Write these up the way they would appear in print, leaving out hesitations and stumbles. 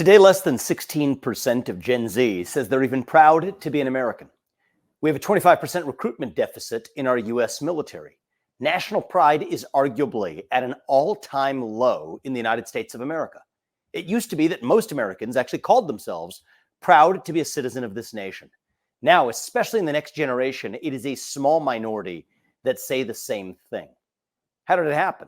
Today, less than 16% of Gen Z says they're even proud to be an American. We have a 25% recruitment deficit in our U.S. military. National pride is arguably at an all-time low in the United States of America. It used to be that most Americans actually called themselves proud to be a citizen of this nation. Now, especially in the next generation, it is a small minority that say the same thing. How did it happen?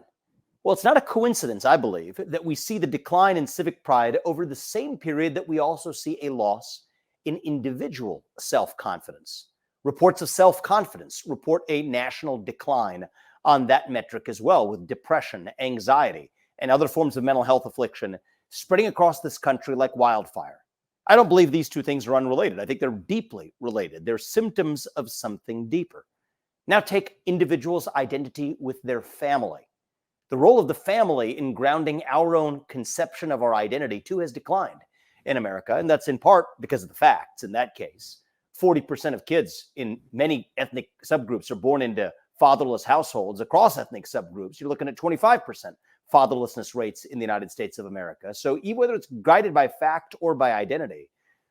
Well, it's not a coincidence, I believe, that we see the decline in civic pride over the same period that we also see a loss in individual self-confidence. Reports of self-confidence report a national decline on that metric as well, with depression, anxiety, and other forms of mental health affliction spreading across this country like wildfire. I don't believe these two things are unrelated. I think they're deeply related. They're symptoms of something deeper. Now take individuals' identity with their family. The role of the family in grounding our own conception of our identity, too, has declined in America, and that's in part because of the facts. In that case, 40% of kids in many ethnic subgroups are born into fatherless households. Across ethnic subgroups, you're looking at 25% fatherlessness rates in the United States of America. So whether it's guided by fact or by identity,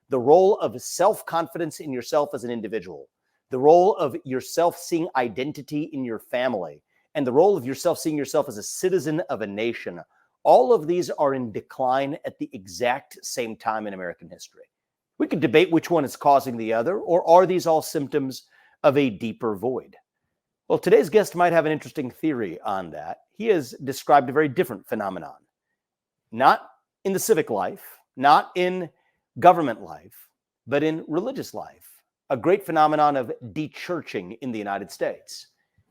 the role of self-confidence in yourself as an individual, the role of yourself seeing identity in your family, and the role of yourself seeing yourself as a citizen of a nation, all of these are in decline at the exact same time in American history. We could debate which one is causing the other, or are these all symptoms of a deeper void? Well, today's guest might have an interesting theory on that. He has described a very different phenomenon, not in the civic life, not in government life, but in religious life, a great phenomenon of dechurching in the United States.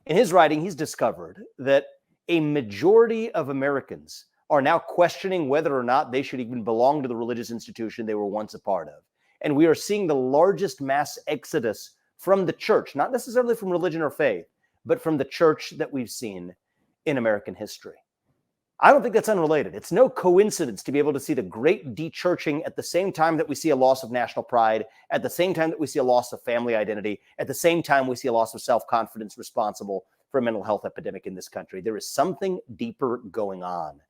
In his writing, he's discovered that a majority of Americans are now questioning whether or not they should even belong to the religious institution they were once a part of. And we are seeing the largest mass exodus from the church, not necessarily from religion or faith, but from the church that we've seen in American history. I don't think that's unrelated. It's no coincidence to be able to see the great dechurching at the same time that we see a loss of national pride, at the same time that we see a loss of family identity, at the same time we see a loss of self-confidence responsible for a mental health epidemic in this country. There is something deeper going on.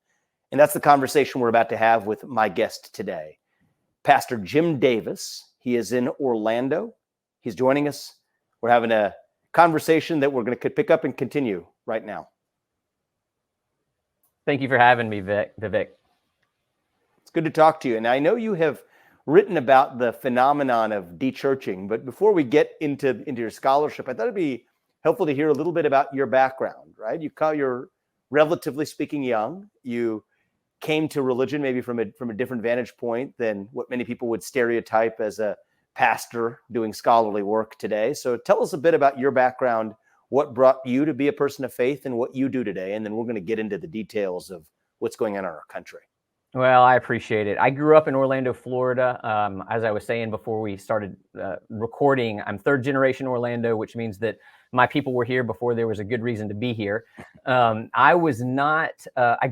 And that's the conversation we're about to have with my guest today, Pastor Jim Davis. He is in Orlando. He's joining us. We're having a conversation that we're going to pick up and continue right now. Thank you for having me, Vivek. It's good to talk to you. And I know you have written about the phenomenon of dechurching, but before we get into your scholarship, I thought it'd be helpful to hear a little bit about your background, right? You're relatively speaking young. You came to religion maybe from a different vantage point than what many people would stereotype as a pastor doing scholarly work today. So tell us a bit about your background, what brought you to be a person of faith, and what you do today. And then we're going to get into the details of what's going on in our country. Well, I appreciate it. I grew up in Orlando, Florida. As I was saying before we started recording, I'm third generation Orlando, which means that my people were here before there was a good reason to be here. I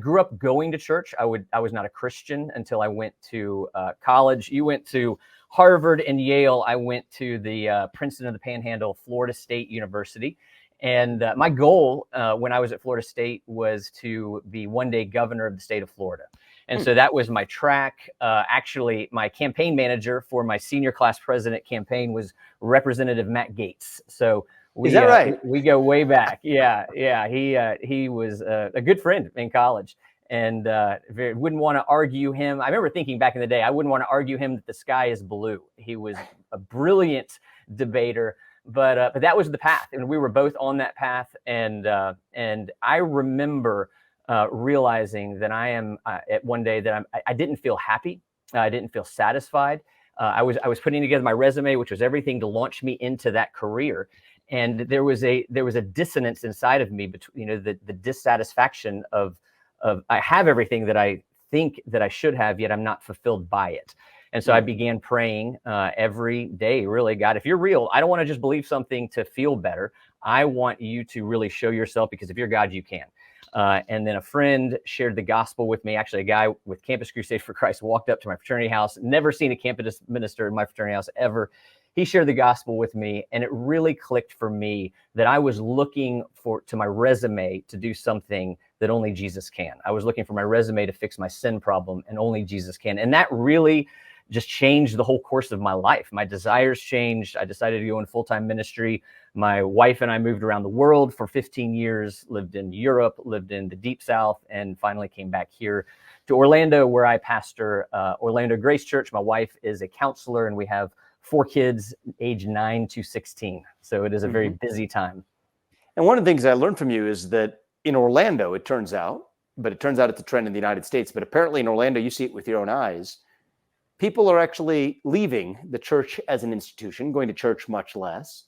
grew up going to church. I was not a Christian until I went to college. You went to Harvard and Yale. I went to the Princeton of the Panhandle, Florida State University. And my goal when I was at Florida State was to be one day governor of the state of Florida. And so that was my track. Actually, my campaign manager for my senior class president campaign was Representative Matt Gaetz. So is that right? We go way back. Yeah. He was a good friend in college. And wouldn't want to argue him. I remember thinking back in the day, I wouldn't want to argue him that the sky is blue. He was a brilliant debater. But that was the path, and we were both on that path. And I remember realizing that at one day that I didn't feel happy. I didn't feel satisfied. I was putting together my resume, which was everything to launch me into that career. And there was a dissonance inside of me between the dissatisfaction of I have everything that I think that I should have, yet I'm not fulfilled by it. And so I began praying every day, really, God, if you're real, I don't want to just believe something to feel better. I want you to really show yourself, because if you're God, you can. And then a friend shared the gospel with me. Actually, a guy with Campus Crusade for Christ walked up to my fraternity house, never seen a campus minister in my fraternity house ever. He shared the gospel with me, and it really clicked for me that I was looking to my resume to do something that only Jesus can. I was looking for my resume to fix my sin problem, and only Jesus can. And that really just changed the whole course of my life. My desires changed. I decided to go in full-time ministry. My wife and I moved around the world for 15 years, lived in Europe, lived in the Deep South, and finally came back here to Orlando, where I pastor Orlando Grace Church. My wife is a counselor, and we have 4 kids, age 9 to 16. So it is a very busy time. And one of the things I learned from you is that in Orlando, it turns out it's a trend in the United States, but apparently in Orlando, you see it with your own eyes. People are actually leaving the church as an institution, going to church much less.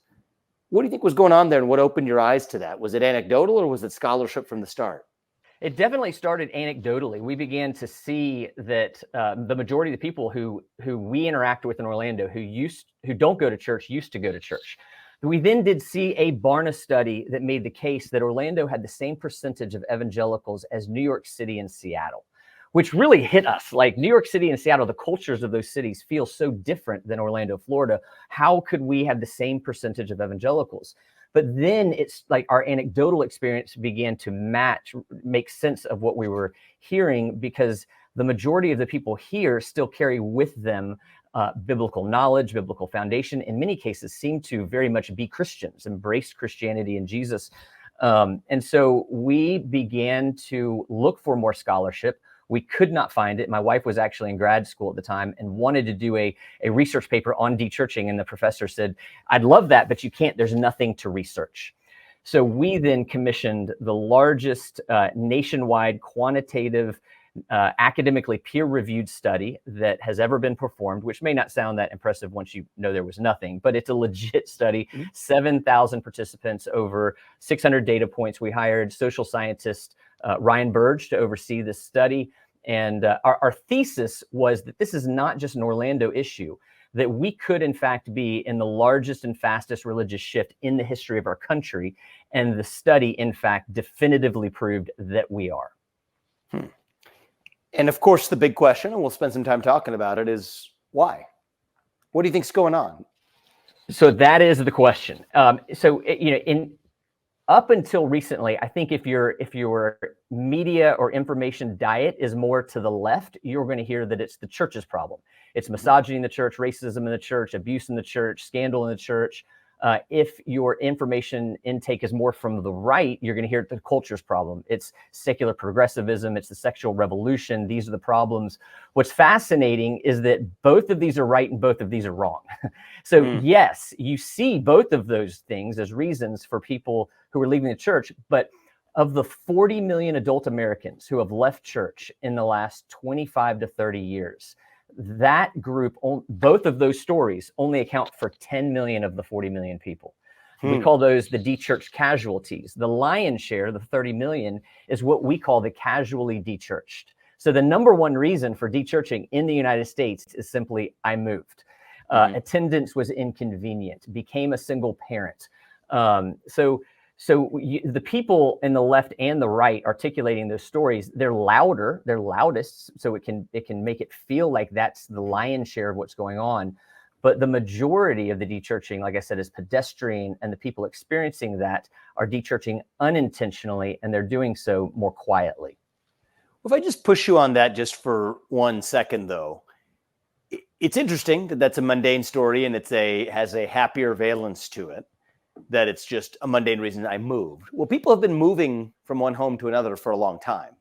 What do you think was going on there, and what opened your eyes to that? Was it anecdotal, or was it scholarship from the start? It definitely started anecdotally. We began to see that the majority of the people who we interact with in Orlando who don't go to church used to go to church. We then did see a Barna study that made the case that Orlando had the same percentage of evangelicals as New York City and Seattle, which really hit us. Like New York City and Seattle, the cultures of those cities feel so different than Orlando, Florida. How could we have the same percentage of evangelicals? But then it's like our anecdotal experience began to make sense of what we were hearing, because the majority of the people here still carry with them biblical knowledge, biblical foundation, in many cases seem to very much be Christians, embrace Christianity and Jesus. And so we began to look for more scholarship. We could not find it. My wife was actually in grad school at the time and wanted to do a research paper on dechurching. And the professor said, I'd love that, but you can't, there's nothing to research. So we then commissioned the largest nationwide quantitative, academically peer-reviewed study that has ever been performed, which may not sound that impressive once you know there was nothing, but it's a legit study, 7,000 participants, over 600 data points. We hired social scientist Ryan Burge to oversee this study. And our thesis was that this is not just an Orlando issue, that we could in fact be in the largest and fastest religious shift in the history of our country. And the study, in fact, definitively proved that we are. And of course, the big question, and we'll spend some time talking about it, is why? What do you think's going on? So that is the question. Up until recently, I think if your media or information diet is more to the left, you're going to hear that it's the church's problem. It's misogyny in the church, racism in the church, abuse in the church, scandal in the church. If your information intake is more from the right, you're going to hear it's the culture's problem. It's secular progressivism. It's the sexual revolution. These are the problems. What's fascinating is that both of these are right and both of these are wrong. So yes, you see both of those things as reasons for people who are leaving the church. But of the 40 million adult Americans who have left church in the last 25 to 30 years, that group, both of those stories only account for 10 million of the 40 million people. We call those the dechurch casualties. The lion's share, the 30 million, is what we call the casually dechurched. So the number one reason for dechurching in the United States is simply, I moved. Attendance was inconvenient, became a single parent. So the people in the left and the right articulating those stories, they're louder, they're loudest, so it can make it feel like that's the lion's share of what's going on. But the majority of the dechurching, like I said, is pedestrian, and the people experiencing that are dechurching unintentionally, and they're doing so more quietly. If I just push you on that just for 1 second, though, it's interesting that that's a mundane story and has a happier valence to it, that it's just a mundane reason I moved. Well, people have been moving from one home to another for a long time.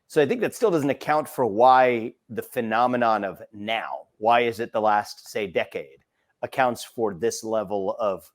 So I think that still doesn't account for why the phenomenon of now, why is it the last, say, decade, accounts for this level of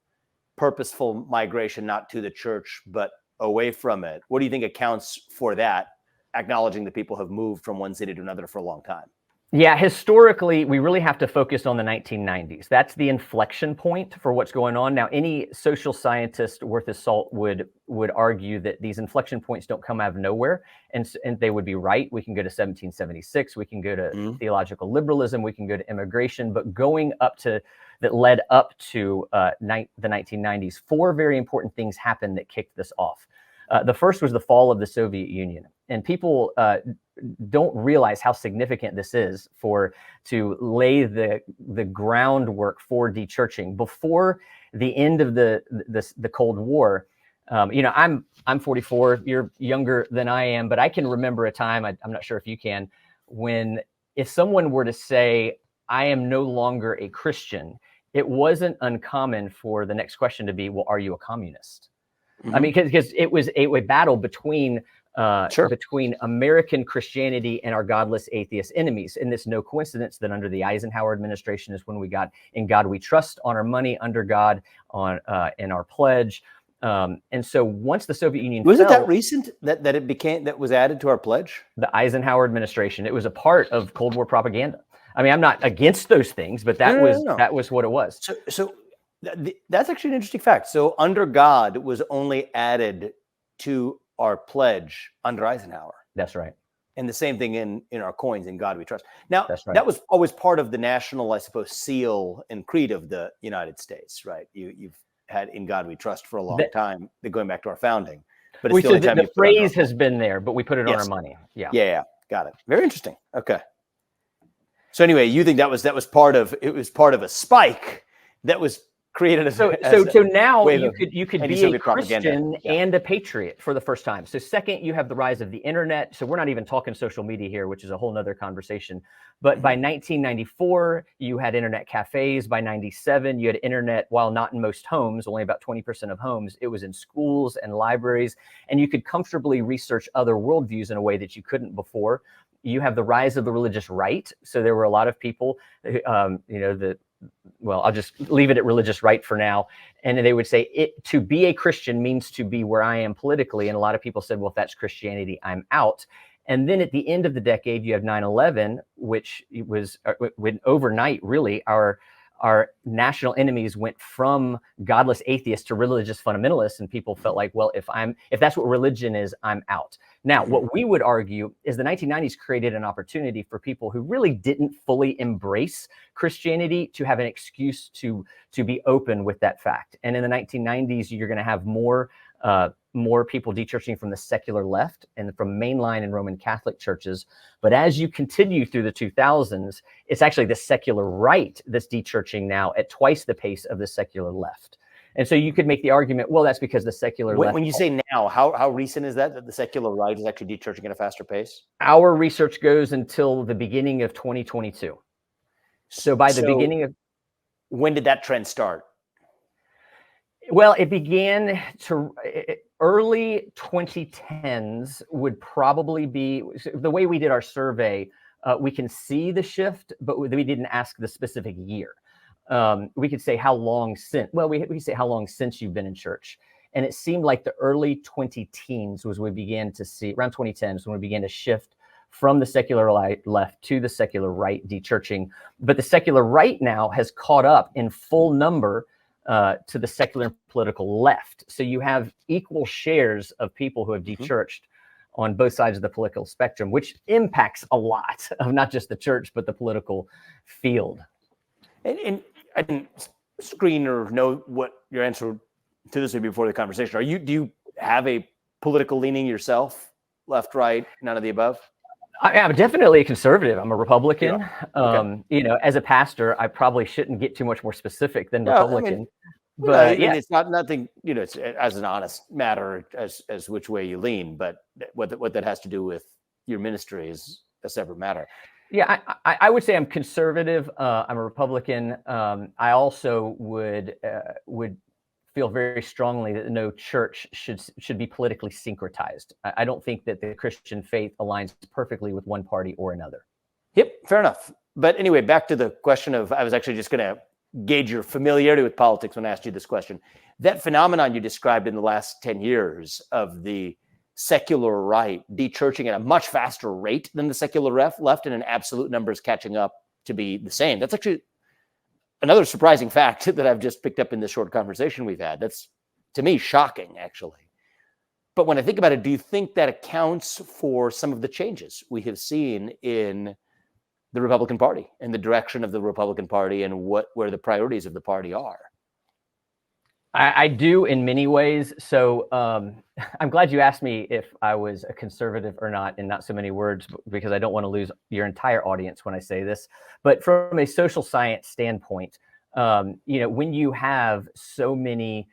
purposeful migration, not to the church, but away from it. What do you think accounts for that, acknowledging that people have moved from one city to another for a long time? Yeah, historically, we really have to focus on the 1990s. That's the inflection point for what's going on. Now, any social scientist worth his salt would argue that these inflection points don't come out of nowhere, and they would be right. We can go to 1776, we can go to theological liberalism, we can go to immigration, but that led up to the 1990s, 4 very important things happened that kicked this off. The first was the fall of the Soviet Union, and people don't realize how significant this is to lay the groundwork for dechurching. Before the end of the Cold War, I'm 44. You're younger than I am, but I can remember a time. I'm not sure if you can, when if someone were to say, "I am no longer a Christian," it wasn't uncommon for the next question to be, "Well, are you a communist?" Mm-hmm. I mean, because it was a battle between between American Christianity and our godless atheist enemies. And it's no coincidence that under the Eisenhower administration is when we got "In God We Trust" on our money, under God on in our pledge. And so once the Soviet Union was fell, it that recent that it became that was added to our pledge? The Eisenhower administration. It was a part of Cold War propaganda. I mean, I'm not against those things, but that was what it was. So that's actually an interesting fact. So under God was only added to our pledge under Eisenhower. That's right. And the same thing in our coins, "In God We Trust." Now, that's right. That was always part of the national, I suppose, seal and creed of the United States, right? You've had "In God We Trust" for a long time, going back to our founding. But it's the phrase has been there, but we put it on our money. Yeah. Got it. Very interesting. Okay. So anyway, you think that was part of a spike that was created as so now you could be a Christian and a patriot for the first time. So second, you have the rise of the internet. So we're not even talking social media here, which is a whole nother conversation. But by 1994, you had internet cafes. By 97, you had internet, while not in most homes, only about 20% of homes, it was in schools and libraries. And you could comfortably research other worldviews in a way that you couldn't before. You have the rise of the religious right. So there were a lot of people, well, I'll just leave it at religious right for now. And they would say to be a Christian means to be where I am politically. And a lot of people said, well, if that's Christianity, I'm out. And then at the end of the decade, you have 9/11, which was when overnight, really, our national enemies went from godless atheists to religious fundamentalists. And people felt like, well, if that's what religion is, I'm out. Now, what we would argue is the 1990s created an opportunity for people who really didn't fully embrace Christianity to have an excuse to be open with that fact. And in the 1990s, you're going to have more people dechurching from the secular left and from mainline and Roman Catholic churches. But as you continue through the 2000s, it's actually the secular right that's dechurching now at twice the pace of the secular left. And so you could make the argument, well, that's because the secular left. When you say now, how recent is that the secular right is actually dechurching at a faster pace? Our research goes until the beginning of 2022. So by the beginning of... When did that trend start? Well, it began to... Early 2010s would probably be... The way we did our survey, we can see the shift, but we didn't ask the specific year. We could say how long since, well, we could say how long since you've been in church. And it seemed like the early 2010s was when we began to see, around 2010 is when we began to shift from the secular left to the secular right dechurching. But the secular right now has caught up in full number to the secular political left. So you have equal shares of people who have dechurched on both sides of the political spectrum, which impacts a lot of not just the church, but the political field. And I didn't screen or know what your answer to this would be before the conversation. Do you have a political leaning yourself? Left, right, none of the above? I'm definitely a conservative. I'm a Republican. Yeah. Okay. As a pastor, I probably shouldn't get too much more specific than Republican. It's not nothing, it's as an honest matter as which way you lean, but what that has to do with your ministry is a separate matter. Yeah, I would say I'm conservative. I'm a Republican. I also would feel very strongly that no church should be politically syncretized. I don't think that the Christian faith aligns perfectly with one party or another. Yep, fair enough. But anyway, back to the question of, I was actually just going to gauge your familiarity with politics when I asked you this question. That phenomenon you described in the last 10 years of the secular right dechurching at a much faster rate than the secular left, and in absolute numbers catching up to be the same. That's actually another surprising fact that I've just picked up in this short conversation we've had. That's, to me, shocking, actually. But when I think about it, do you think that accounts for some of the changes we have seen in the Republican Party and the direction of the Republican Party and where the priorities of the party are? I do in many ways. So I'm glad you asked me if I was a conservative or not in not so many words, because I don't want to lose your entire audience when I say this. But from a social science standpoint, when you have so many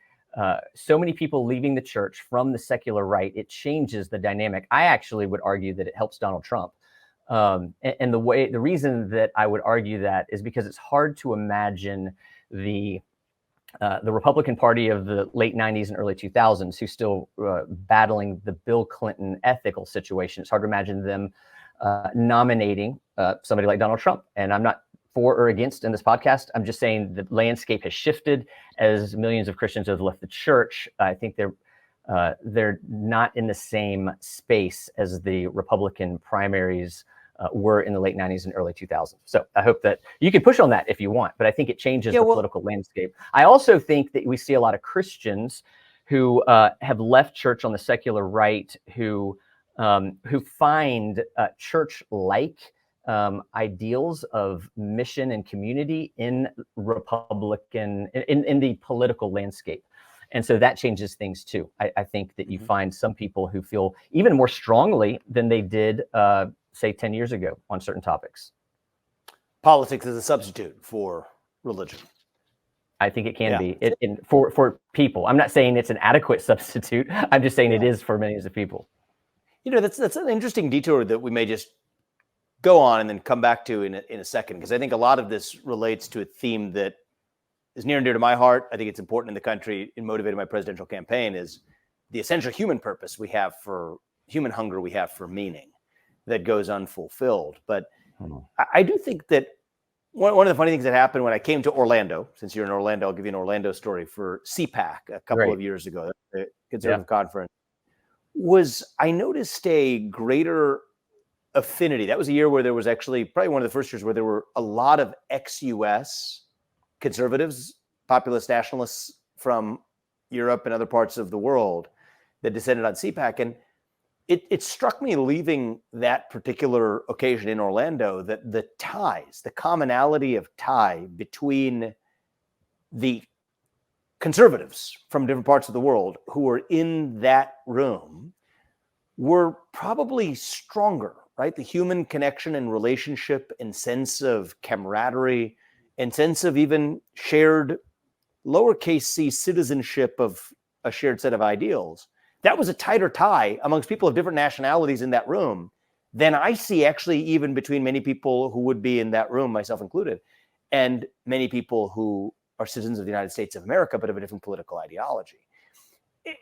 so many people leaving the church from the secular right, it changes the dynamic. I actually would argue that it helps Donald Trump. And the reason that I would argue that is because it's hard to imagine the Republican Party of the late 90s and early 2000s, who's still battling the Bill Clinton ethical situation. It's hard to imagine them nominating somebody like Donald Trump. And I'm not for or against in this podcast. I'm just saying the landscape has shifted as millions of Christians have left the church. I think they're not in the same space as the Republican primaries were in the late 90s and early 2000s. So I hope that you can push on that if you want, but I think it changes the political landscape. I also think that we see a lot of Christians who have left church on the secular right, who find church-like ideals of mission and community in in the political landscape. And so that changes things too. I think that you find some people who feel even more strongly than they did, say 10 years ago on certain topics. Politics is a substitute for religion. I think it can be for people. I'm not saying it's an adequate substitute. I'm just saying it is for millions of people. You know, that's an interesting detour that we may just go on and then come back to in a second, because I think a lot of this relates to a theme that is near and dear to my heart. I think it's important in the country and motivated my presidential campaign, is the essential human purpose we have for human hunger, we have for meaning that goes unfulfilled. But I do think that one of the funny things that happened when I came to Orlando, since you're in Orlando, I'll give you an Orlando story, for CPAC a couple of years ago, the conservative conference, was I noticed a greater affinity. That was a year where there was actually probably one of the first years where there were a lot of ex-US conservatives, populist nationalists from Europe and other parts of the world that descended on CPAC. And it struck me leaving that particular occasion in Orlando that the ties, the commonality of tie between the conservatives from different parts of the world who were in that room were probably stronger, right? The human connection and relationship and sense of camaraderie and sense of even shared lowercase c citizenship of a shared set of ideals. That was a tighter tie amongst people of different nationalities in that room than I see actually even between many people who would be in that room, myself included, and many people who are citizens of the United States of America, but of a different political ideology.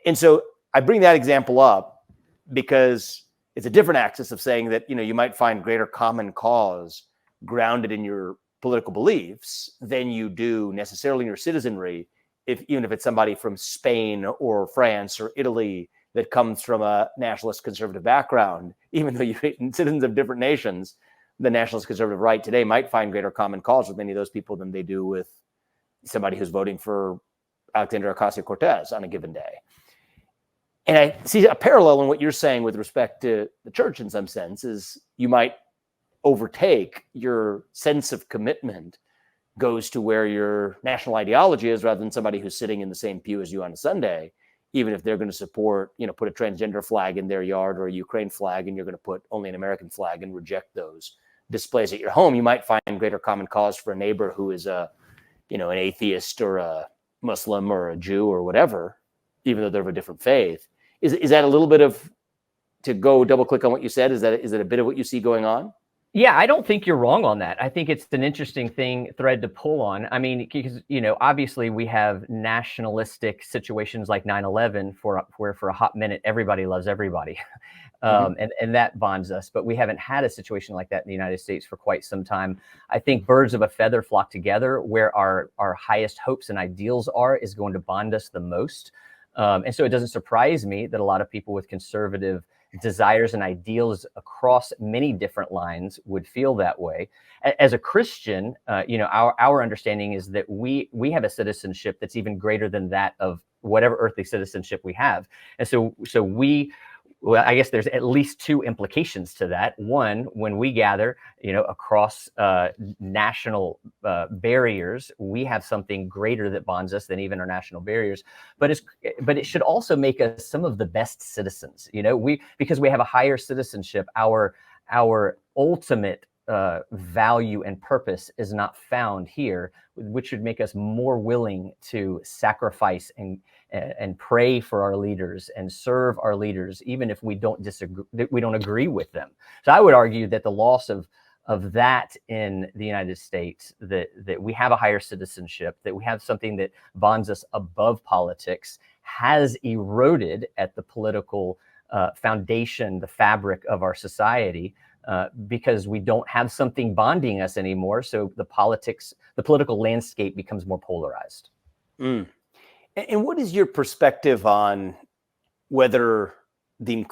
And so I bring that example up because it's a different axis of saying that, you know, you might find greater common cause grounded in your political beliefs than you do necessarily in your citizenry, even if it's somebody from Spain or France or Italy that comes from a nationalist conservative background. Even though you're citizens of different nations, the nationalist conservative right today might find greater common cause with many of those people than they do with somebody who's voting for Alexandria Ocasio-Cortez on a given day. And I see a parallel in what you're saying with respect to the church in some sense, is you might overtake your sense of commitment goes to where your national ideology is, rather than somebody who's sitting in the same pew as you on a Sunday, even if they're going to support, you know, put a transgender flag in their yard or a Ukraine flag, and you're going to put only an American flag and reject those displays at your home. You might find greater common cause for a neighbor who is an atheist or a Muslim or a Jew or whatever, even though they're of a different faith. Is that a little bit of, to go double click on what you said, is it a bit of what you see going on? Yeah, I don't think you're wrong on that. I think it's an interesting thread to pull on. I mean, because, you know, obviously we have nationalistic situations like 9/11 where for a hot minute, everybody loves everybody. And that bonds us. But we haven't had a situation like that in the United States for quite some time. I think birds of a feather flock together. Where our highest hopes and ideals is going to bond us the most. And so it doesn't surprise me that a lot of people with conservative desires and ideals across many different lines would feel that way. As a Christian, our understanding is that we have a citizenship that's even greater than that of whatever earthly citizenship we have. And so I guess there's at least two implications to that. One, when we gather, across national barriers, we have something greater that bonds us than even our national barriers. But it should also make us some of the best citizens. Because we have a higher citizenship, our ultimate value and purpose is not found here, which should make us more willing to sacrifice and pray for our leaders and serve our leaders, even if we don't disagree, we don't agree with them. So I would argue that the loss of that in the United States, that we have a higher citizenship, that we have something that bonds us above politics, has eroded at the political foundation, the fabric of our society, because we don't have something bonding us anymore. So the political landscape becomes more polarized. Mm. And what is your perspective on whether the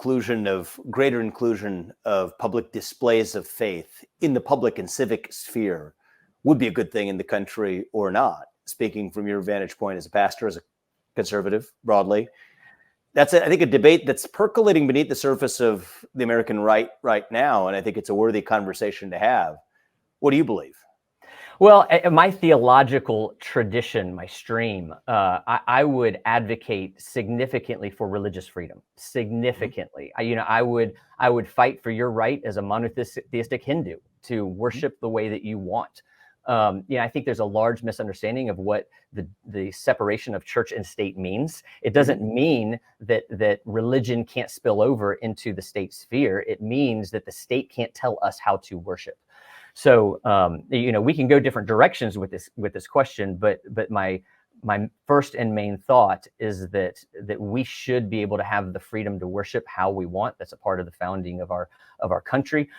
greater inclusion of public displays of faith in the public and civic sphere would be a good thing in the country or not? Speaking from your vantage point as a pastor, as a conservative broadly, that's, I think, a debate that's percolating beneath the surface of the American right now. And I think it's a worthy conversation to have. What do you believe? Well, my theological tradition, my stream, I would advocate significantly for religious freedom. Significantly, I would fight for your right as a monotheistic Hindu to worship the way that you want. I think there's a large misunderstanding of what the separation of church and state means. It doesn't mean that religion can't spill over into the state sphere. It means that the state can't tell us how to worship. So, we can go different directions with this question, but my first and main thought is that we should be able to have the freedom to worship how we want. That's a part of the founding of our country.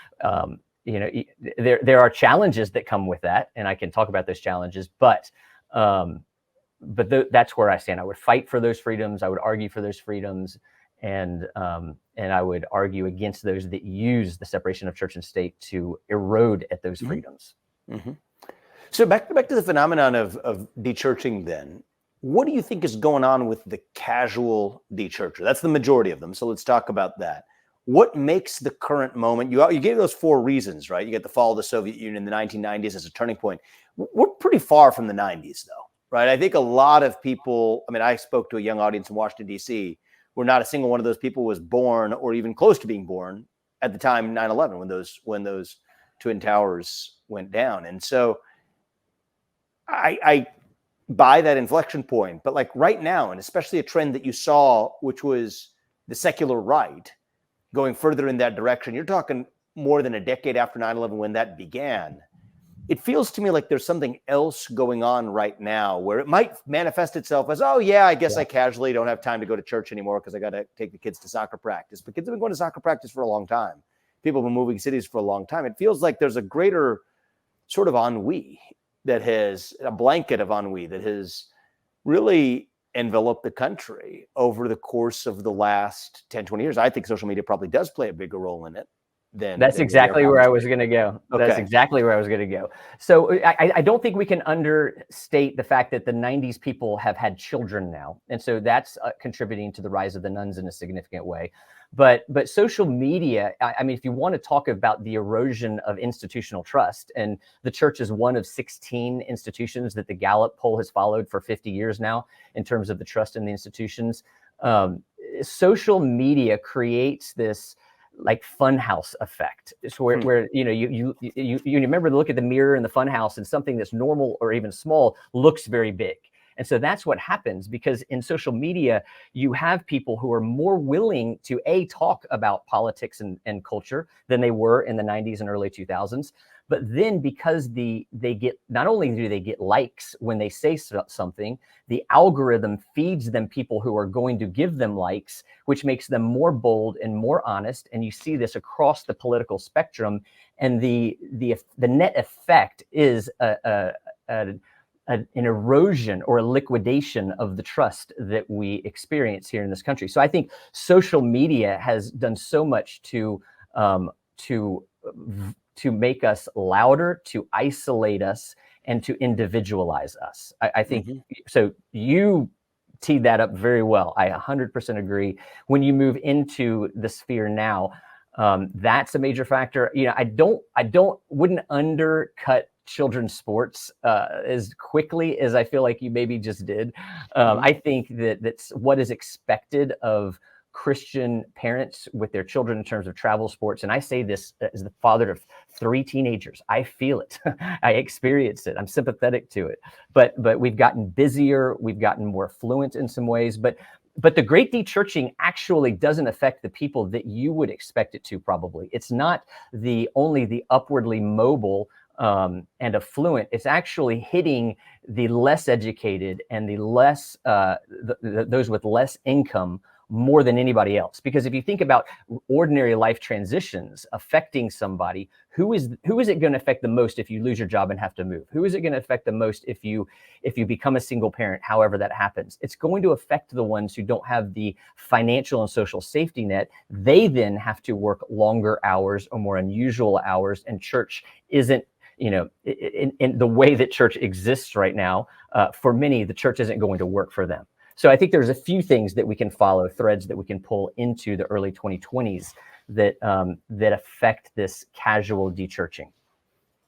There are challenges that come with that, and I can talk about those challenges, but that's where I stand. I would fight for those freedoms. I would argue for those freedoms. And I would argue against those that use the separation of church and state to erode at those freedoms. Mm-hmm. So back to the phenomenon of dechurching then. What do you think is going on with the casual dechurcher? That's the majority of them. So let's talk about that. What makes the current moment, you gave those 4 reasons, right? You get the fall of the Soviet Union in the 1990s as a turning point. We're pretty far from the 90s though, right? I think a lot of people, I spoke to a young audience in Washington, D.C., where not a single one of those people was born or even close to being born at the time 9/11 when those Twin Towers went down. And so I buy that inflection point, but like right now, and especially a trend that you saw, which was the secular right going further in that direction, you're talking more than a decade after 9/11 when that began. It feels to me like there's something else going on right now where it might manifest itself as, I guess I casually don't have time to go to church anymore because I got to take the kids to soccer practice. But kids have been going to soccer practice for a long time. People have been moving cities for a long time. It feels like there's a greater sort of ennui a blanket of ennui that has really enveloped the country over the course of the last 10, 20 years. I think social media probably does play a bigger role in it. That's exactly where I was going to go. Okay. That's exactly where I was going to go. So I don't think we can understate the fact that the 90s people have had children now. And so that's contributing to the rise of the nuns in a significant way. But social media, if you want to talk about the erosion of institutional trust, and the church is one of 16 institutions that the Gallup poll has followed for 50 years now in terms of the trust in the institutions, social media creates this like funhouse effect. It's where you remember to look at the mirror in the funhouse and something that's normal or even small looks very big. And so that's what happens, because in social media, you have people who are more willing to talk about politics and culture than they were in the 90s and early 2000s. But then because they get, not only do they get likes when they say something, the algorithm feeds them people who are going to give them likes, which makes them more bold and more honest. And you see this across the political spectrum. And the net effect is an erosion or a liquidation of the trust that we experience here in this country. So I think social media has done so much to make us louder, to isolate us, and to individualize us. I think so. You teed that up very well. I 100% agree. When you move into the sphere now, that's a major factor. I wouldn't undercut children's sports as quickly as I feel like you maybe just did. I think that's what is expected of Christian parents with their children in terms of travel sports. And I say this as the father of 3 teenagers. I feel it. I experience it. I'm sympathetic to it. But we've gotten busier. We've gotten more fluent in some ways. But the great dechurching actually doesn't affect the people that you would expect it to, probably. It's not only the upwardly mobile and affluent. It's actually hitting the less educated and the less those with less income more than anybody else. Because if you think about ordinary life transitions affecting somebody, who is it going to affect the most if you lose your job and have to move? Who is it going to affect the most if you become a single parent, however that happens? It's going to affect the ones who don't have the financial and social safety net. They then have to work longer hours or more unusual hours, and church isn't, in the way that church exists right now, for many, the church isn't going to work for them. So I think there's a few things that we can follow, threads that we can pull into the early 2020s that affect this casual dechurching.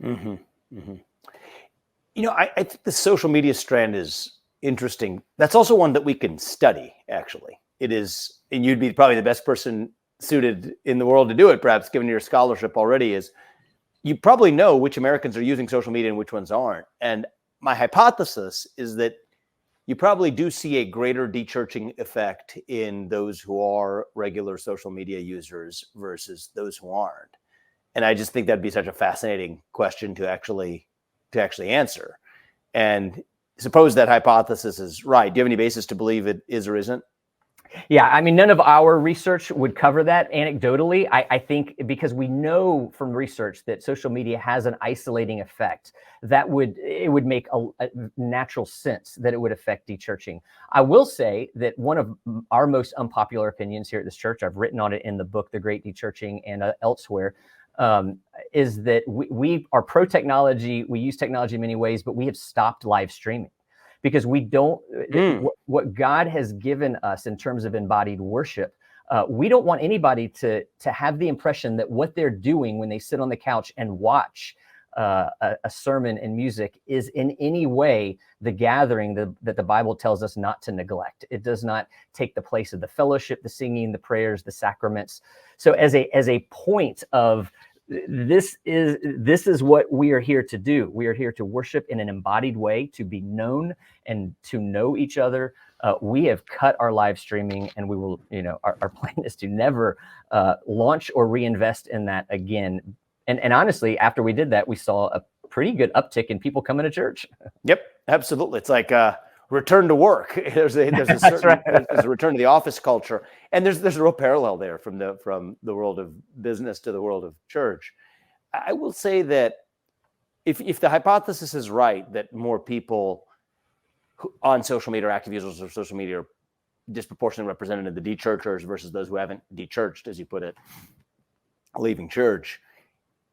Mm-hmm. Mm-hmm. I think the social media strand is interesting. That's also one that we can study, actually. It is, and you'd be probably the best person suited in the world to do it, perhaps, given your scholarship already, is you probably know which Americans are using social media and which ones aren't. And my hypothesis is that you probably do see a greater dechurching effect in those who are regular social media users versus those who aren't. And I just think that'd be such a fascinating question to actually answer. And suppose that hypothesis is right. Do you have any basis to believe it is or isn't? Yeah, I mean, none of our research would cover that anecdotally. I think because we know from research that social media has an isolating effect, it would make a natural sense that it would affect dechurching. I will say that one of our most unpopular opinions here at this church, I've written on it in the book, The Great Dechurching, and elsewhere, is that we are pro-technology. We use technology in many ways, but we have stopped live streaming. Because we don't, what God has given us in terms of embodied worship, we don't want anybody to have the impression that what they're doing when they sit on the couch and watch a sermon and music is in any way the gathering that the Bible tells us not to neglect. It does not take the place of the fellowship, the singing, the prayers, the sacraments. So as a point of, this is what we are here to do. We are here to worship in an embodied way, to be known and to know each other. We have cut our live streaming, and we will, our plan is to never launch or reinvest in that again. And honestly, after we did that, we saw a pretty good uptick in people coming to church. Yep, absolutely. It's like return to work. There's a certain there's a return to the office culture, and there's a real parallel there from the world of business to the world of church. I will say that if the hypothesis is right, that more people on social media or active users of social media are disproportionately represented in the dechurchers versus those who haven't dechurched, as you put it, leaving church,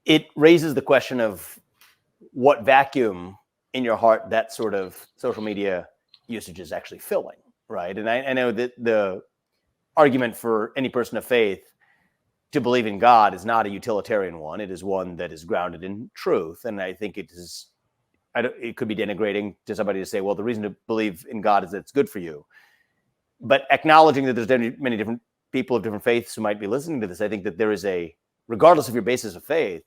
it raises the question of what vacuum in your heart that sort of social media usage is actually filling, right? And I know that the argument for any person of faith to believe in God is not a utilitarian one. It is one that is grounded in truth. And I think it could be denigrating to somebody to say, well, the reason to believe in God is that it's good for you. But acknowledging that there's many different people of different faiths who might be listening to this, I think that there is regardless of your basis of faith,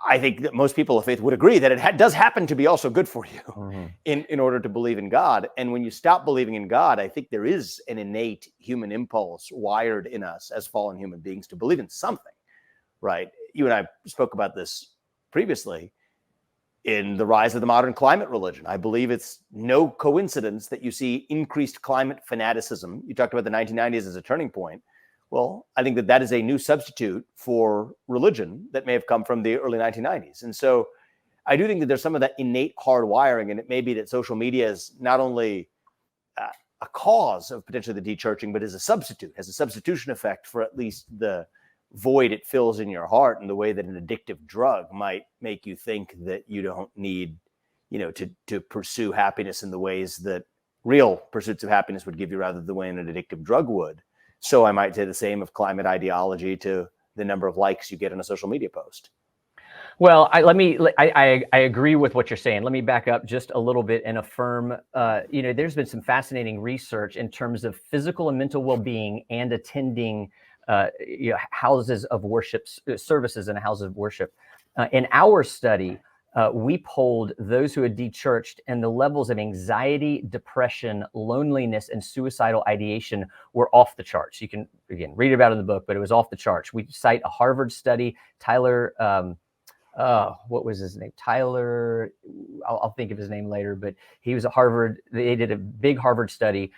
I think that most people of faith would agree that it does happen to be also good for you in order to believe in God. And when you stop believing in God, I think there is an innate human impulse wired in us as fallen human beings to believe in something, right? You and I spoke about this previously in the rise of the modern climate religion. I believe it's no coincidence that you see increased climate fanaticism. You talked about the 1990s as a turning point. Well, I think that is a new substitute for religion that may have come from the early 1990s. And so I do think that there's some of that innate hardwiring, and it may be that social media is not only a cause of potentially the dechurching, but has a substitution effect for at least the void it fills in your heart, in the way that an addictive drug might make you think that you don't need, to pursue happiness in the ways that real pursuits of happiness would give you, rather than the way an addictive drug would. So I might say the same of climate ideology to the number of likes you get on a social media post. Well, I agree with what you're saying. Let me back up just a little bit and affirm, there's been some fascinating research in terms of physical and mental well-being and attending houses of worship, services in houses of worship. In our study, we polled those who had dechurched, and the levels of anxiety, depression, loneliness, and suicidal ideation were off the charts. You can, again, read about it in the book, but it was off the charts. We cite a Harvard study. Tyler, what was his name? Tyler, I'll think of his name later, but he was at Harvard. They did a big Harvard study.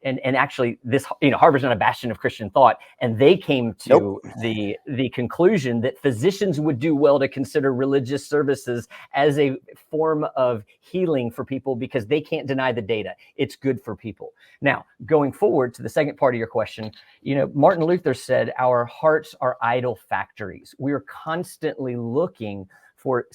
And actually, this, Harvard's not a bastion of Christian thought, and they came to the conclusion that physicians would do well to consider religious services as a form of healing for people because they can't deny the data. It's good for people. Now, going forward to the second part of your question, Martin Luther said, "Our hearts are idol factories." We are constantly looking for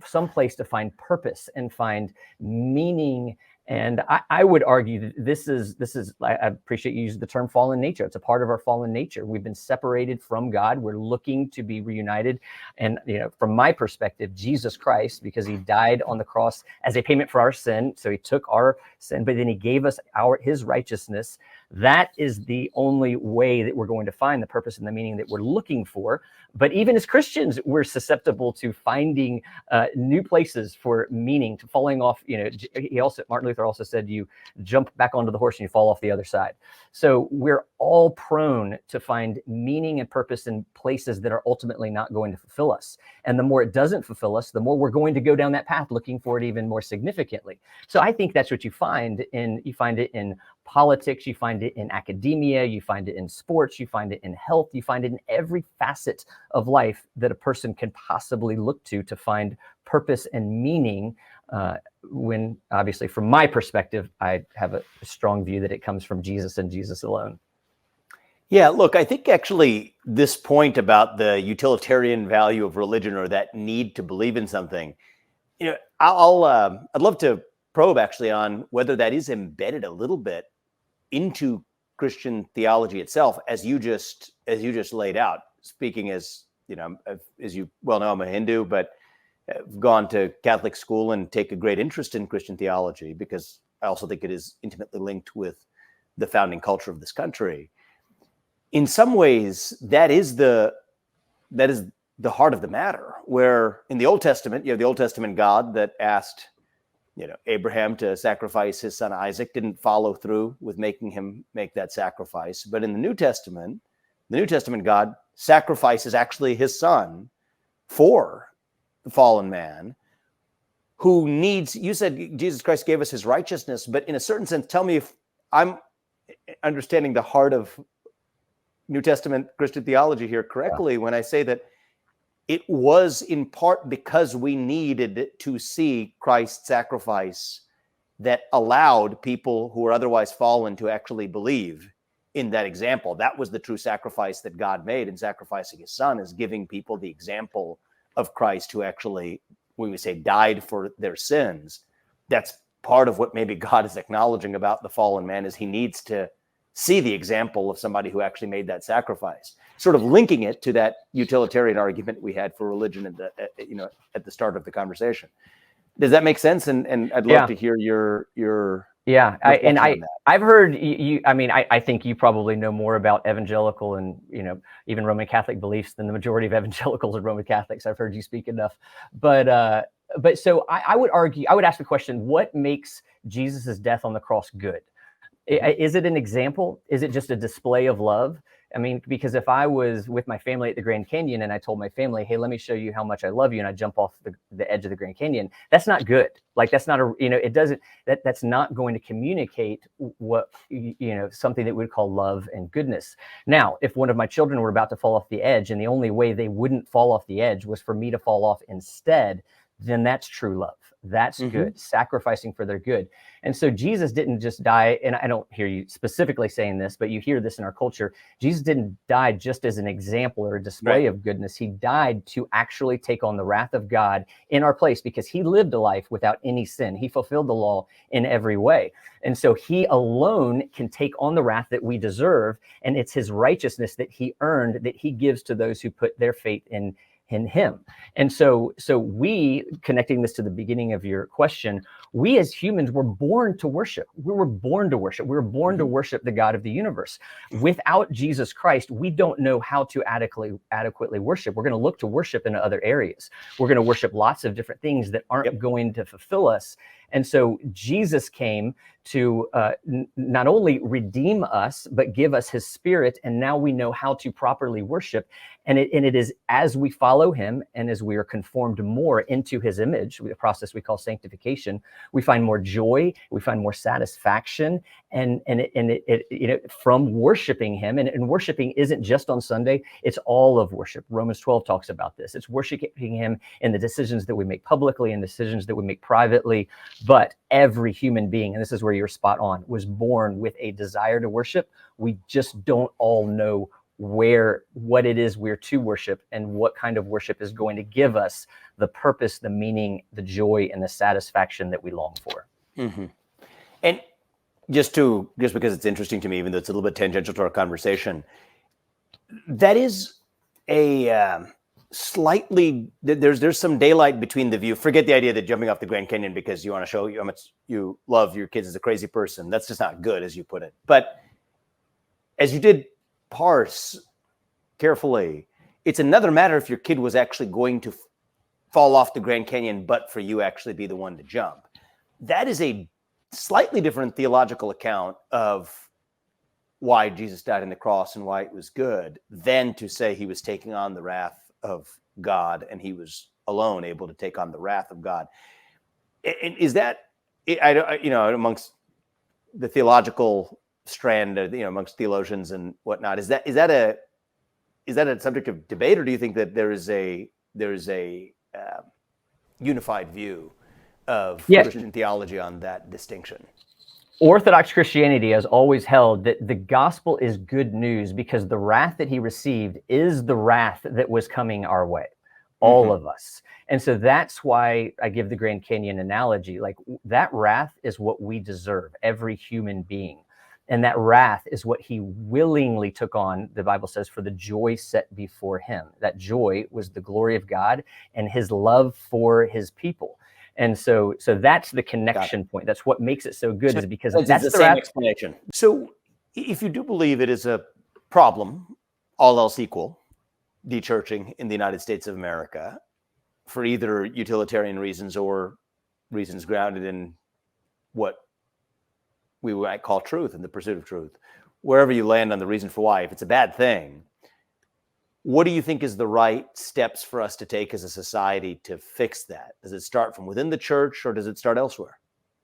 some place to find purpose and find meaning. And I would argue that this is, I appreciate you using the term fallen nature. It's a part of our fallen nature. We've been separated from God. We're looking to be reunited. And, from my perspective, Jesus Christ, because he died on the cross as a payment for our sin. So he took our sin, but then he gave us his righteousness. That is the only way that we're going to find the purpose and the meaning that we're looking for. But even as Christians, we're susceptible to finding new places for meaning, to falling off. Martin Luther also said, you jump back onto the horse and you fall off the other side. So we're all prone to find meaning and purpose in places that are ultimately not going to fulfill us. And the more it doesn't fulfill us, the more we're going to go down that path looking for it even more significantly. So I think that's what you find it in politics, you find it in academia, you find it in sports, you find it in health, you find it in every facet of life that a person can possibly look to find purpose and meaning. When obviously, from my perspective, I have a strong view that it comes from Jesus and Jesus alone. Yeah, look, I think actually this point about the utilitarian value of religion, or that need to believe in something, I'd love to probe actually on whether that is embedded a little bit into Christian theology itself, as you just laid out. Speaking as you well know, I'm a Hindu, but I've gone to Catholic school and take a great interest in Christian theology because I also think it is intimately linked with the founding culture of this country. In some ways, that is the heart of the matter, where in the Old Testament, you have the Old Testament God that asked, Abraham to sacrifice his son Isaac, didn't follow through with making him make that sacrifice. But in the New Testament God sacrifices actually his son for the fallen man who needs, you said Jesus Christ gave us his righteousness, but in a certain sense, tell me if I'm understanding the heart of New Testament Christian theology here correctly when I say that it was in part because we needed to see Christ's sacrifice that allowed people who were otherwise fallen to actually believe in that example. That was the true sacrifice that God made in sacrificing his son, is giving people the example of Christ who actually, when we say died for their sins, that's part of what maybe God is acknowledging about the fallen man, is he needs to see the example of somebody who actually made that sacrifice, sort of linking it to that utilitarian argument we had for religion at the start of the conversation. Does that make sense? And I'd love to hear your I've heard you. I mean, I think you probably know more about evangelical and even Roman Catholic beliefs than the majority of evangelicals and Roman Catholics. I've heard you speak enough, but so I would argue. I would ask the question: what makes Jesus's death on the cross good? Is it an example? Is it just a display of love? I mean, because if I was with my family at the Grand Canyon and I told my family, hey, let me show you how much I love you, and I jump off the edge of the Grand Canyon, that's not good. Like, that's not that's not going to communicate what, something that we'd call love and goodness. Now, if one of my children were about to fall off the edge and the only way they wouldn't fall off the edge was for me to fall off instead, then that's true love. That's good, sacrificing for their good. And so Jesus didn't just die, and I don't hear you specifically saying this, but you hear this in our culture. Jesus didn't die just as an example or a display of goodness. He died to actually take on the wrath of God in our place, because he lived a life without any sin. He fulfilled the law in every way. And so he alone can take on the wrath that we deserve, and it's his righteousness that he earned that he gives to those who put their faith in in him. And so we, connecting this to the beginning of your question, we as humans were born to worship. We were born to worship. We were born to worship the God of the universe. Without Jesus Christ, we don't know how to adequately worship. We're going to look to worship in other areas. We're going to worship lots of different things that aren't going to fulfill us. And so Jesus came to not only redeem us, but give us his spirit. And now we know how to properly worship. And it is as we follow him and as we are conformed more into his image, the process we call sanctification, we find more joy, we find more satisfaction, and from worshiping him. And worshiping isn't just on Sunday, it's all of worship. Romans 12 talks about this. It's worshiping him in the decisions that we make publicly and decisions that we make privately. But every human being, and this is where you're spot on, was born with a desire to worship. We just don't all know what it is we're to worship and what kind of worship is going to give us the purpose, the meaning, the joy, and the satisfaction that we long for. Mm-hmm. And just because it's interesting to me, even though it's a little bit tangential to our conversation, that is a slightly, there's some daylight between the view. Forget the idea that jumping off the Grand Canyon because you want to show how much you love your kids as a crazy person. That's just not good, as you put it. But as you did parse carefully, it's another matter if your kid was actually going to fall off the Grand Canyon, but for you actually be the one to jump. That is a slightly different theological account of why Jesus died on the cross and why it was good than to say he was taking on the wrath of God and he was alone able to take on the wrath of God. And is that, amongst the theological strand, amongst theologians and whatnot, is that a subject of debate, or do you think that there is a unified view of Christian theology on that distinction? Orthodox Christianity has always held that the gospel is good news because the wrath that he received is the wrath that was coming our way, all of us. And so that's why I give the Grand Canyon analogy. Like, that wrath is what we deserve, every human being. And that wrath is what he willingly took on, the Bible says, for the joy set before him. That joy was the glory of God and his love for his people. And so that's the connection point. That's what makes it so good, is because that's the same explanation. So if you do believe it is a problem, all else equal, dechurching in the United States of America, for either utilitarian reasons or reasons grounded in what we might call truth and the pursuit of truth, wherever you land on the reason for why, if it's a bad thing, what do you think is the right steps for us to take as a society to fix that? Does it start from within the church or does it start elsewhere?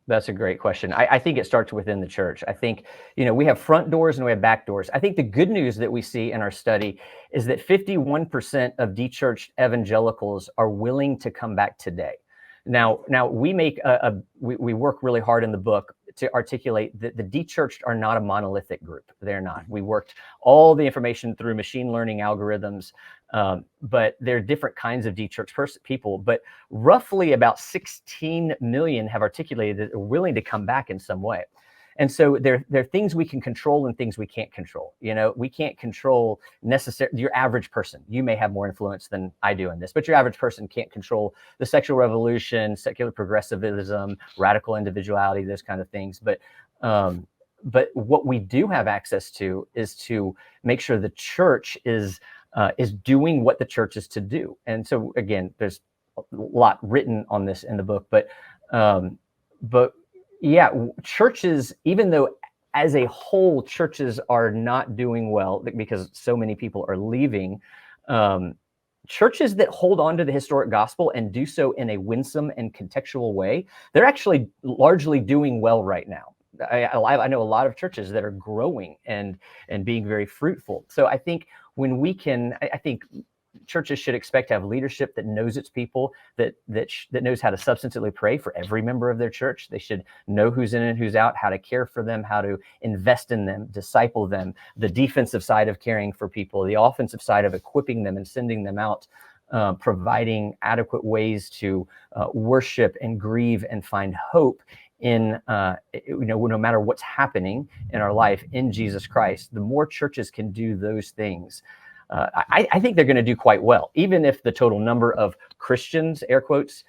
That's a great question. I think it starts within the church. I think, we have front doors and we have back doors. I think the good news that we see in our study is that 51% of dechurched evangelicals are willing to come back today. Now we make we work really hard in the book to articulate that the dechurched are not a monolithic group. They're not. We worked all the information through machine learning algorithms, but there are different kinds of dechurched people. But roughly about 16 million have articulated that they're willing to come back in some way. And so there are things we can control and things we can't control. We can't control necessarily your average person. You may have more influence than I do in this, but your average person can't control the sexual revolution, secular progressivism, radical individuality, those kind of things. But what we do have access to is to make sure the church is doing what the church is to do. And so again, there's a lot written on this in the book, but yeah, churches, even though as a whole, churches are not doing well because so many people are leaving, churches that hold on to the historic gospel and do so in a winsome and contextual way, they're actually largely doing well right now. I know a lot of churches that are growing and being very fruitful. So I think when we can, I think churches should expect to have leadership that knows its people, that knows how to substantively pray for every member of their church. They should know who's in and who's out, how to care for them, how to invest in them, disciple them, the defensive side of caring for people, the offensive side of equipping them and sending them out, providing adequate ways to worship and grieve and find hope in, no matter what's happening in our life in Jesus Christ. The more churches can do those things, I think they're going to do quite well, even if the total number of Christians, air quotes,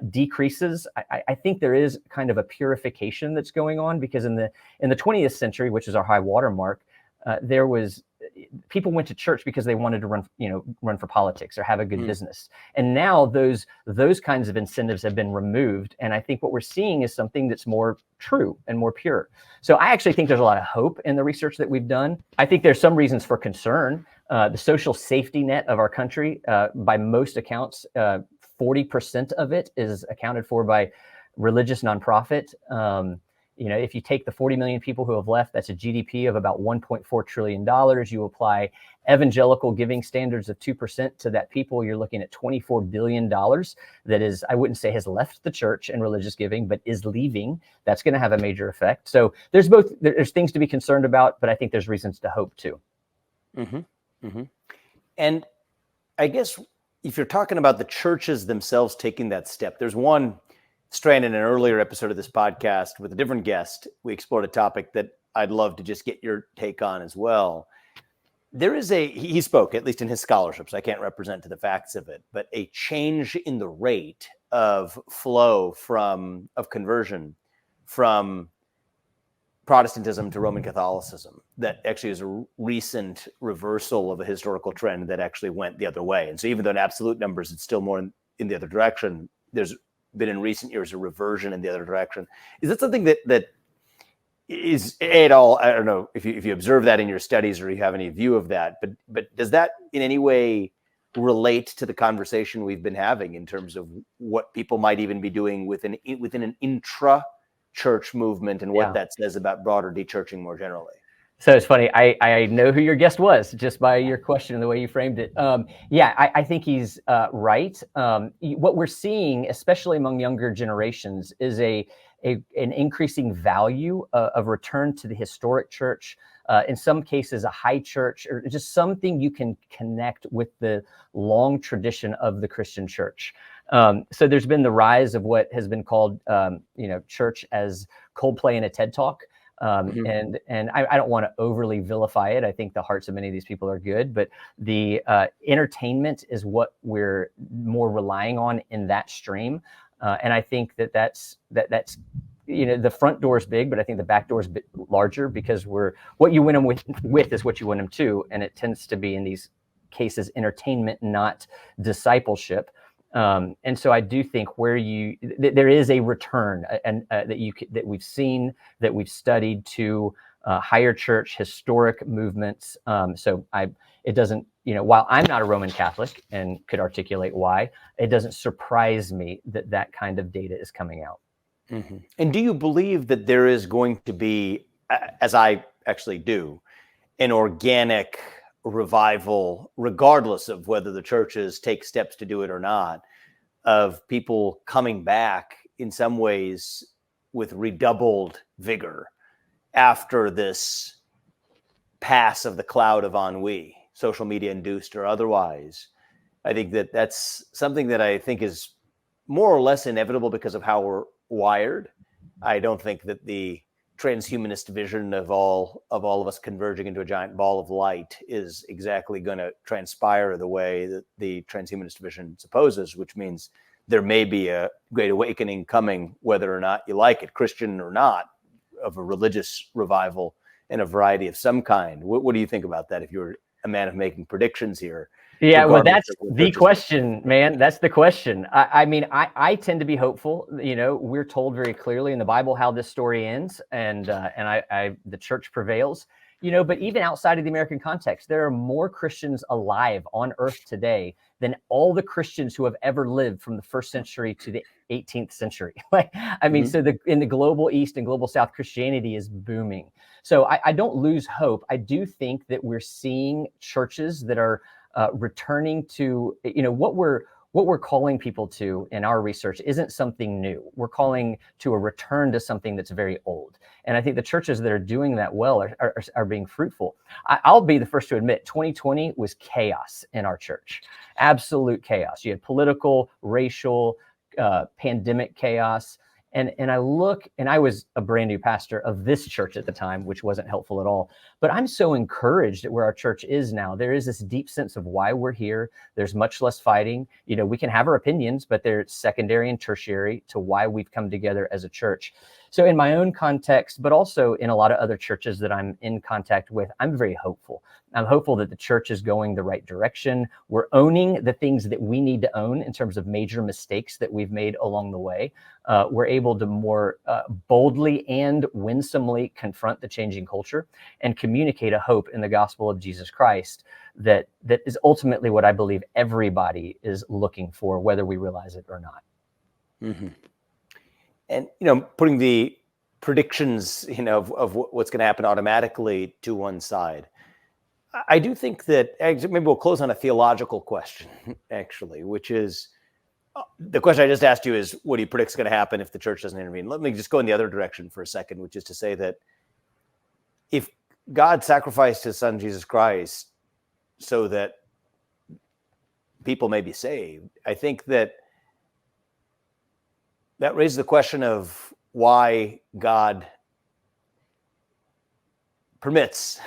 decreases. I think there is kind of a purification that's going on, because in the 20th century, which is our high water mark, there was people went to church because they wanted to run for politics or have a good business. And now those kinds of incentives have been removed. And I think what we're seeing is something that's more true and more pure. So I actually think there's a lot of hope in the research that we've done. I think there's some reasons for concern. The social safety net of our country, by most accounts, 40% of it is accounted for by religious nonprofit. If you take the 40 million people who have left, that's a GDP of about $1.4 trillion. You apply evangelical giving standards of 2% to that people, you're looking at $24 billion that is, I wouldn't say has left the church and religious giving, but is leaving. That's going to have a major effect. So there's things to be concerned about, but I think there's reasons to hope too. And I guess if you're talking about the churches themselves taking that step, there's one strand in an earlier episode of this podcast with a different guest. We explored a topic that I'd love to just get your take on as well. There is he spoke, at least in his scholarship, so I can't represent to the facts of it, but a change in the rate of flow of conversion from Protestantism to Roman Catholicism. That actually is a recent reversal of a historical trend that actually went the other way. And so even though in absolute numbers, it's still more in the other direction, there's been in recent years a reversion in the other direction. Is that something that is at all, I don't know if you observe that in your studies or you have any view of that, but does that in any way relate to the conversation we've been having in terms of what people might even be doing within an intra-church movement and what that says about broader dechurching more generally? So it's funny. I know who your guest was just by your question and the way you framed it. I think he's right. What we're seeing, especially among younger generations, is an increasing value of return to the historic church. In some cases, a high church, or just something you can connect with the long tradition of the Christian church. So there's been the rise of what has been called, church as Coldplay in a TED Talk. And I don't want to overly vilify it. I think the hearts of many of these people are good, but the entertainment is what we're more relying on in that stream. And I think that's the front door is big, but I think the back door is a bit larger, because what you win them with is what you win them to. And it tends to be in these cases, entertainment, not discipleship. And so I do think there is a return that we've seen, that we've studied to higher church historic movements. It doesn't, while I'm not a Roman Catholic and could articulate why, it doesn't surprise me that kind of data is coming out. Mm-hmm. And do you believe that there is going to be, as I actually do, an organic revival, regardless of whether the churches take steps to do it or not, of people coming back in some ways with redoubled vigor after this pass of the cloud of ennui, social media induced or otherwise? I think that's something that I think is more or less inevitable because of how we're wired. I don't think that the transhumanist vision of all of us converging into a giant ball of light is exactly going to transpire the way that the transhumanist vision supposes, which means there may be a great awakening coming, whether or not you like it, Christian or not, of a religious revival in a variety of some kind. What do you think about that, if you're a man of making predictions here? Yeah, well, that's the question, man. That's the question. I tend to be hopeful. We're told very clearly in the Bible how this story ends, and the church prevails. But even outside of the American context, there are more Christians alive on earth today than all the Christians who have ever lived from the 1st century to the 18th century. So in the global East and global South, Christianity is booming. So I don't lose hope. I do think that we're seeing churches that are returning to, what we're calling people to in our research isn't something new. We're calling to a return to something that's very old. And I think the churches that are doing that well are being fruitful. I'll be the first to admit 2020 was chaos in our church. Absolute chaos. You had political, racial, pandemic chaos. And I was a brand new pastor of this church at the time, which wasn't helpful at all. But I'm so encouraged at where our church is now. There is this deep sense of why we're here. There's much less fighting. We can have our opinions, but they're secondary and tertiary to why we've come together as a church. So in my own context, but also in a lot of other churches that I'm in contact with, I'm very hopeful. I'm hopeful that the church is going the right direction. We're owning the things that we need to own in terms of major mistakes that we've made along the way. We're able to more boldly and winsomely confront the changing culture and communicate a hope in the gospel of Jesus Christ that is ultimately what I believe everybody is looking for, whether we realize it or not. Mm-hmm. And, putting the predictions, of what's going to happen automatically to one side, I do think that maybe we'll close on a theological question, actually, which is the question I just asked you is, what do you predict is going to happen if the church doesn't intervene? Let me just go in the other direction for a second, which is to say that if God sacrificed his son, Jesus Christ, so that people may be saved, I think that raises the question of why God permits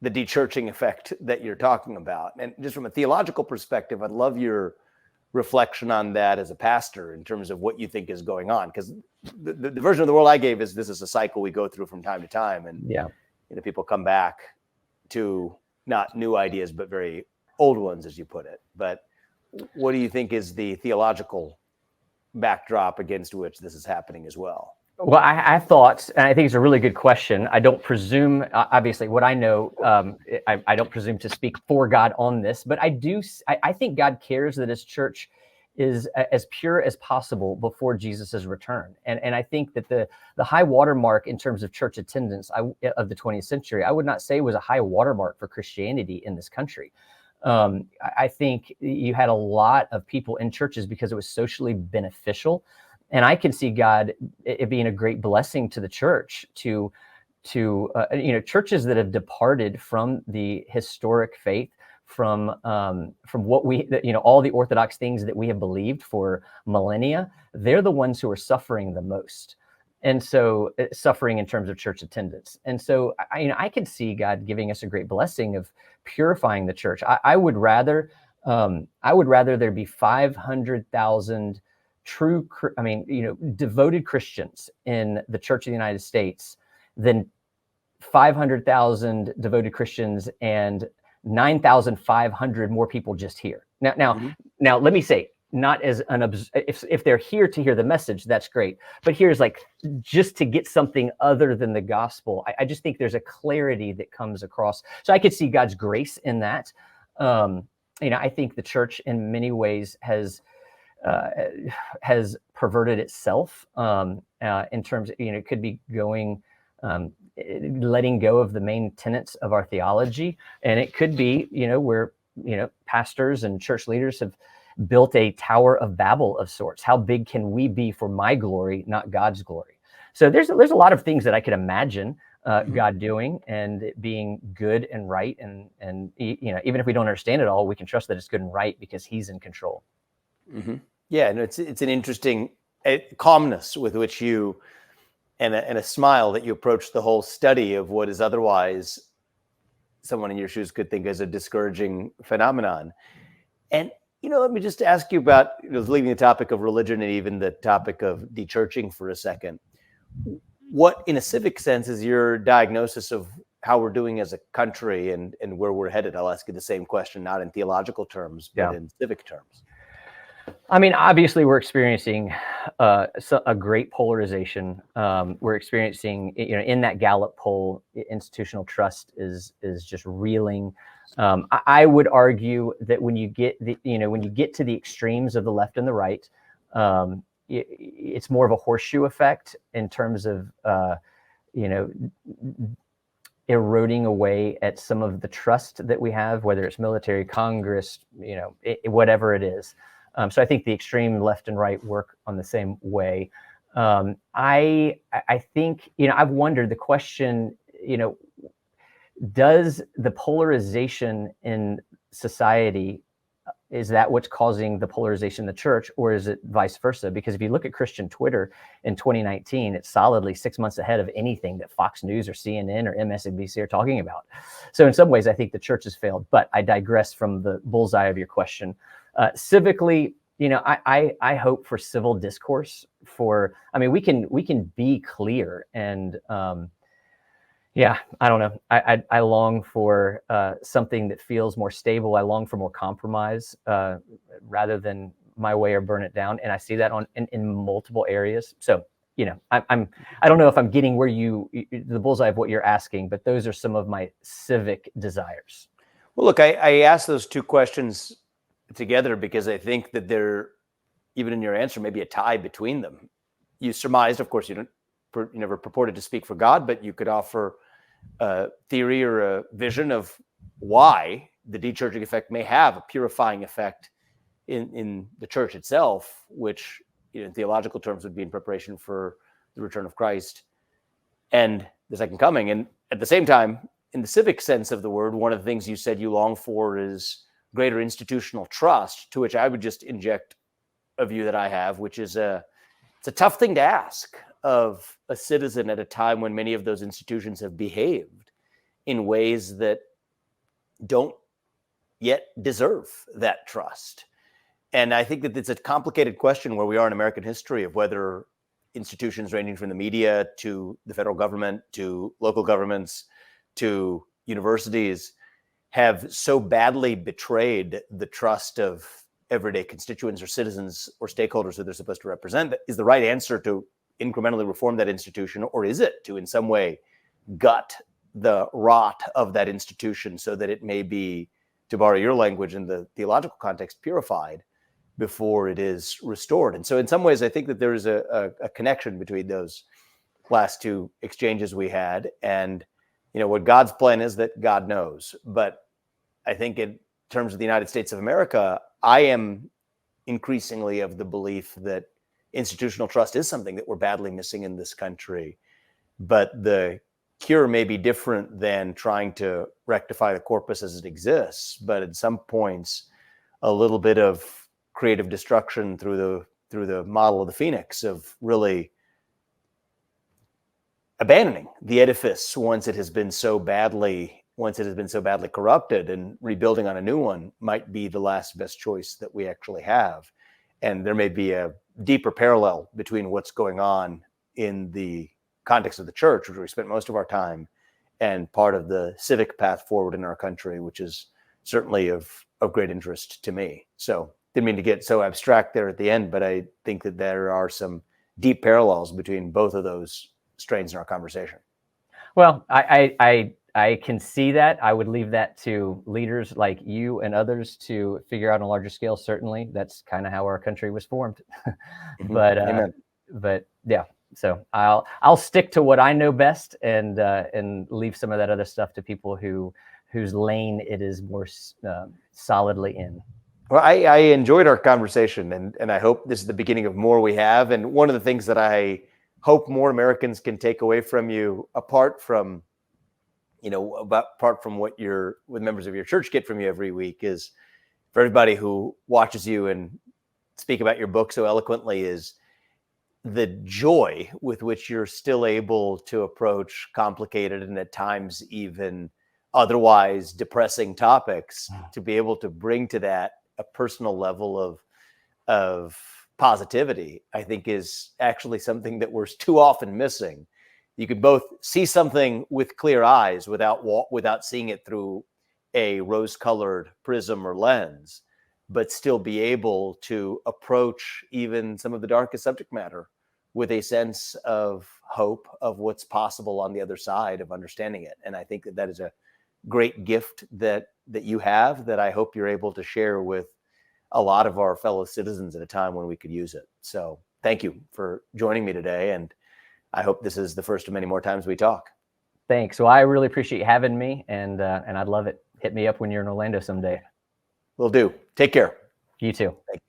the dechurching effect that you're talking about. And just from a theological perspective, I'd love your reflection on that as a pastor in terms of what you think is going on. Because the version of the world I gave is this is a cycle we go through from time to time. And people come back to not new ideas, but very old ones, as you put it. But what do you think is the theological backdrop against which this is happening as well? Well, I thought, and I think it's a really good question. I don't presume, obviously, what I know, I don't presume to speak for God on this, but I think God cares that his church is as pure as possible before Jesus's return. And I think that the high watermark in terms of church attendance of the 20th century, I would not say was a high watermark for Christianity in this country. I think you had a lot of people in churches because it was socially beneficial. And I can see God it being a great blessing to the church to churches that have departed from the historic faith, from what we, all the orthodox things that we have believed for millennia. They're the ones who are suffering the most. And so suffering in terms of church attendance. And so, I could see God giving us a great blessing of purifying the church. I would rather there be 500,000 true, devoted Christians in the Church of the United States than 500,000 devoted Christians and 9,500 more people just here. Now, let me say, not as if they're here to hear the message, that's great. But here's just to get something other than the gospel. I just think there's a clarity that comes across. So I could see God's grace in that. I think the church in many ways has perverted itself in terms of, it could be going, letting go of the main tenets of our theology. And it could be, where, pastors and church leaders have built a Tower of Babel of sorts. How big can we be for my glory, not God's glory? So there's a lot of things that I could imagine God doing, and it being good and right. And even if we don't understand it all, we can trust that it's good and right because he's in control. Mm-hmm. Yeah, and it's an interesting calmness with which you, and a smile that you approach the whole study of what is otherwise someone in your shoes could think as a discouraging phenomenon. And let me just ask you about leaving the topic of religion and even the topic of dechurching for a second. What, in a civic sense, is your diagnosis of how we're doing as a country and where we're headed? I'll ask you the same question, not in theological terms, but in civic terms. Obviously, we're experiencing a great polarization. We're experiencing, in that Gallup poll, institutional trust is just reeling. I would argue that when you get to the extremes of the left and the right, it's more of a horseshoe effect in terms of eroding away at some of the trust that we have, whether it's military, Congress, whatever it is. So I think the extreme left and right work on the same way. I think, I've wondered the question, does the polarization in society is that what's causing the polarization in the church, or is it vice versa? Because if you look at Christian Twitter in 2019, it's solidly 6 months ahead of anything that Fox News or CNN or MSNBC are talking about. So in some ways, I think the church has failed, but I digress from the bullseye of your question. Civically, I hope for civil discourse we can be clear and, I don't know. I long for something that feels more stable. I long for more compromise rather than my way or burn it down. And I see that in multiple areas. So, I don't know if I'm getting where the bullseye of what you're asking, but those are some of my civic desires. Well, look, I asked those two questions together because I think that there, even in your answer, maybe a tie between them. You surmised, of course, you never purported to speak for God, but you could offer a theory or a vision of why the dechurching effect may have a purifying effect in the church itself, which in theological terms would be in preparation for the return of Christ and the second coming. And at the same time, in the civic sense of the word, one of the things you said you long for is greater institutional trust, to which I would just inject a view that I have, which is it's a tough thing to ask of a citizen at a time when many of those institutions have behaved in ways that don't yet deserve that trust. And I think that it's a complicated question where we are in American history of whether institutions ranging from the media to the federal government to local governments to universities have so badly betrayed the trust of everyday constituents or citizens or stakeholders that they're supposed to represent. That is the right answer to incrementally reform that institution, or is it to in some way gut the rot of that institution so that it may be, to borrow your language in the theological context, purified before it is restored? And so in some ways, I think that there is a connection between those last two exchanges we had. And, what God's plan is, that God knows. But I think in terms of the United States of America, I am increasingly of the belief that institutional trust is something that we're badly missing in this country. But the cure may be different than trying to rectify the corpus as it exists. But at some points, a little bit of creative destruction through the model of the Phoenix, of really abandoning the edifice once it has been so badly corrupted, and rebuilding on a new one might be the last best choice that we actually have. And there may be a deeper parallel between what's going on in the context of the church, which we spent most of our time, and part of the civic path forward in our country, which is certainly of great interest to me. So didn't mean to get so abstract there at the end, but I think that there are some deep parallels between both of those strains in our conversation. Well, I can see that. I would leave that to leaders like you and others to figure out on a larger scale. Certainly, that's kind of how our country was formed. But yeah, so I'll stick to what I know best and leave some of that other stuff to people whose lane it is more solidly in. Well, I enjoyed our conversation, and I hope this is the beginning of more we have. And one of the things that I hope more Americans can take away from you, apart from what members of your church get from you every week, is for everybody who watches you and speak about your book so eloquently, is the joy with which you're still able to approach complicated and at times even otherwise depressing topics, to be able to bring to that a personal level of positivity, I think is actually something that we're too often missing. You could both see something with clear eyes without seeing it through a rose-colored prism or lens, but still be able to approach even some of the darkest subject matter with a sense of hope of what's possible on the other side of understanding it. And I think that is a great gift that you have, that I hope you're able to share with a lot of our fellow citizens at a time when we could use it. So thank you for joining me today. And I hope this is the first of many more times we talk. Thanks. Well, I really appreciate you having me, and I'd love it. Hit me up when you're in Orlando someday. Will do. Take care. You too. Thank you.